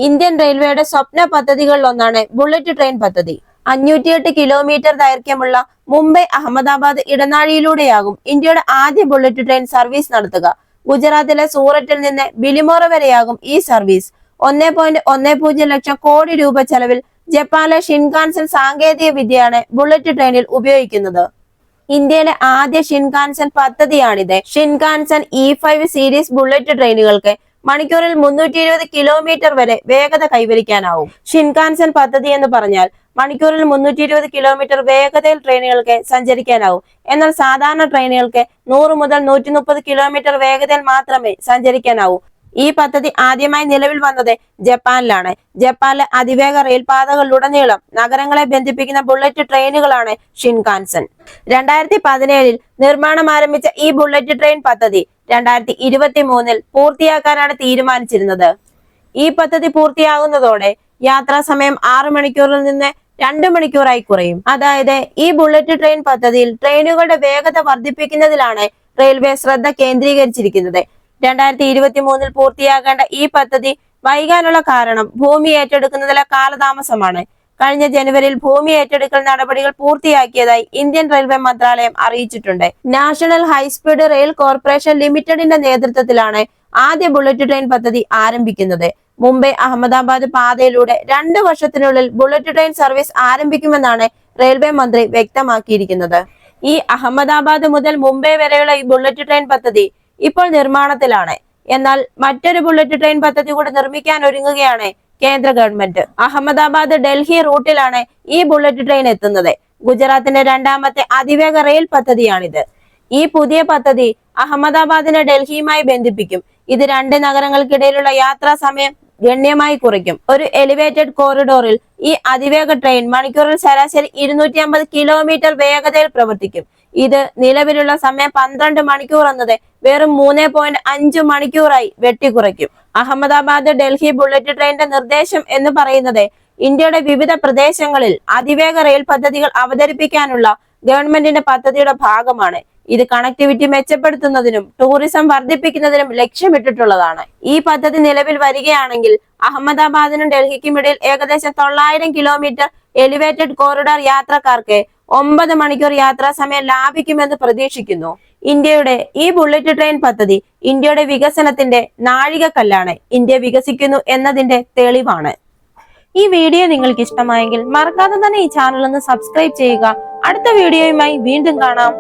Indian റെയിൽവേയുടെ സ്വപ്ന പദ്ധതികളിലൊന്നാണ് bullet train പദ്ധതി. 508 kilometre ദൈർഘ്യമുള്ള മുംബൈ അഹമ്മദാബാദ് ഇടനാഴിയിലൂടെയാകും ഇന്ത്യയുടെ ആദ്യ ബുള്ളറ്റ് ട്രെയിൻ സർവീസ് നടത്തുക. ഗുജറാത്തിലെ സൂററ്റിൽ നിന്ന് ബിലിമോറ വരെയാകും ഈ സർവീസ്. 1.10 ലക്ഷം കോടി രൂപ ചെലവിൽ ജപ്പാനിലെ ഷിൻകാൻസൻ സാങ്കേതിക വിദ്യയാണ് ബുള്ളറ്റ് ട്രെയിനിൽ ഉപയോഗിക്കുന്നത്. ഇന്ത്യയിലെ ആദ്യ ഷിൻകാൻസൻ പദ്ധതിയാണിത്. ഷിൻകാൻസൻ E5 സീരീസ് ബുള്ളറ്റ് ട്രെയിനുകൾക്ക് മണിക്കൂറിൽ 320 കിലോമീറ്റർ വരെ വേഗത കൈവരിക്കാനാവും. ഷിൻകാൻസൻ പദ്ധതി എന്ന് പറഞ്ഞാൽ മണിക്കൂറിൽ 320 കിലോമീറ്റർ വേഗതയിൽ ട്രെയിനുകൾക്ക് സഞ്ചരിക്കാനാവും. എന്നാൽ സാധാരണ ട്രെയിനുകൾക്ക് 100 മുതൽ 130 കിലോമീറ്റർ വേഗതയിൽ മാത്രമേ സഞ്ചരിക്കാനാവൂ. ഈ പദ്ധതി ആദ്യമായി നിലവിൽ വന്നത് ജപ്പാനിലാണ്. ജപ്പാനിലെ അതിവേഗ റെയിൽപാതകളിലുടനീളം നഗരങ്ങളെ ബന്ധിപ്പിക്കുന്ന ബുള്ളറ്റ് ട്രെയിനുകളാണ് ഷിൻകാൻസൻ. 2017 നിർമ്മാണം ആരംഭിച്ച ഈ ബുള്ളറ്റ് ട്രെയിൻ പദ്ധതി 2023 പൂർത്തിയാക്കാനാണ് തീരുമാനിച്ചിരുന്നത്. ഈ പദ്ധതി പൂർത്തിയാകുന്നതോടെ യാത്രാ സമയം 6 മണിക്കൂറിൽ നിന്ന് 2 മണിക്കൂറായി കുറയും. അതായത് ഈ ബുള്ളറ്റ് ട്രെയിൻ പദ്ധതിയിൽ ട്രെയിനുകളുടെ വേഗത വർദ്ധിപ്പിക്കുന്നതിലാണ് റെയിൽവേ ശ്രദ്ധ കേന്ദ്രീകരിച്ചിരിക്കുന്നത്. 2023 പൂർത്തിയാക്കേണ്ട ഈ പദ്ധതി വൈകാനുള്ള കാരണം ഭൂമി ഏറ്റെടുക്കുന്നതിലെ കാലതാമസമാണ്. കഴിഞ്ഞ ജനുവരിയിൽ ഭൂമി ഏറ്റെടുക്കൽ നടപടികൾ പൂർത്തിയാക്കിയതായി ഇന്ത്യൻ റെയിൽവേ മന്ത്രാലയം അറിയിച്ചിട്ടുണ്ട്. നാഷണൽ ഹൈസ്പീഡ് റെയിൽ കോർപ്പറേഷൻ ലിമിറ്റഡിന്റെ നേതൃത്വത്തിലാണ് ആദ്യ ബുള്ളറ്റ് ട്രെയിൻ പദ്ധതി ആരംഭിക്കുന്നത്. മുംബൈ അഹമ്മദാബാദ് പാതയിലൂടെ 2 വർഷത്തിനുള്ളിൽ ബുള്ളറ്റ് ട്രെയിൻ സർവീസ് ആരംഭിക്കുമെന്നാണ് റെയിൽവേ മന്ത്രി വ്യക്തമാക്കിയിരിക്കുന്നത്. ഈ അഹമ്മദാബാദ് മുതൽ മുംബൈ വരെയുള്ള ഈ ബുള്ളറ്റ് ട്രെയിൻ പദ്ധതി ഇപ്പോൾ നിർമ്മാണത്തിലാണ്. എന്നാൽ മറ്റൊരു ബുള്ളറ്റ് ട്രെയിൻ പദ്ധതി കൂടി നിർമ്മിക്കാൻ ഒരുങ്ങുകയാണ് കേന്ദ്ര ഗവൺമെന്റ്. അഹമ്മദാബാദ് ഡൽഹി റൂട്ടിലാണ് ഈ ബുള്ളറ്റ് ട്രെയിൻ എത്തുന്നത്. ഗുജറാത്തിന്റെ 2ാമത്തെ അതിവേഗ റെയിൽ പദ്ധതിയാണിത്. ഈ പുതിയ പദ്ധതി അഹമ്മദാബാദിനെ ഡൽഹിയുമായി ബന്ധിപ്പിക്കും. ഇത് 2 നഗരങ്ങൾക്കിടയിലുള്ള യാത്രാ സമയം ഗണ്യമായി കുറയ്ക്കും. ഒരു എലിവേറ്റഡ് കോറിഡോറിൽ ഈ അതിവേഗ ട്രെയിൻ മണിക്കൂറിൽ ശരാശരി 250 കിലോമീറ്റർ വേഗതയിൽ പ്രവർത്തിക്കും. ഇത് നിലവിലുള്ള സമയം 12 മണിക്കൂർ എന്നത് വെറും 3.5 മണിക്കൂറായി വെട്ടിക്കുറയ്ക്കും. അഹമ്മദാബാദ് ഡൽഹി ബുള്ളറ്റ് ട്രെയിനിന്റെ നിർദ്ദേശം എന്ന് പറയുന്നത് ഇന്ത്യയുടെ വിവിധ പ്രദേശങ്ങളിൽ അതിവേഗ റെയിൽ പദ്ധതികൾ അവതരിപ്പിക്കാനുള്ള ഗവൺമെന്റിന്റെ പദ്ധതിയുടെ ഭാഗമാണ്. ഇത് കണക്ടിവിറ്റി മെച്ചപ്പെടുത്തുന്നതിനും ടൂറിസം വർദ്ധിപ്പിക്കുന്നതിനും ലക്ഷ്യമിട്ടിട്ടുള്ളതാണ്. ഈ പദ്ധതി നിലവിൽ വരികയാണെങ്കിൽ അഹമ്മദാബാദിനും ഡൽഹിക്കും ഇടയിൽ ഏകദേശം 900 കിലോമീറ്റർ എലിവേറ്റഡ് കോറിഡോർ യാത്രക്കാർക്ക് 9 മണിക്കൂർ യാത്രാ സമയം ലാഭിക്കുമെന്ന് പ്രതീക്ഷിക്കുന്നു. ഇന്ത്യയുടെ ഈ ബുള്ളറ്റ് ട്രെയിൻ പദ്ധതി ഇന്ത്യയുടെ വികസനത്തിന്റെ നാഴികക്കല്ലാണ്. ഇന്ത്യ വികസിക്കുന്നു എന്നതിന്റെ തെളിവാണ്. ഈ വീഡിയോ നിങ്ങൾക്ക് ഇഷ്ടമായെങ്കിൽ മറക്കാതെ തന്നെ ഈ ചാനൽ ഒന്ന് സബ്സ്ക്രൈബ് ചെയ്യുക. അടുത്ത വീഡിയോയുമായി വീണ്ടും കാണാം.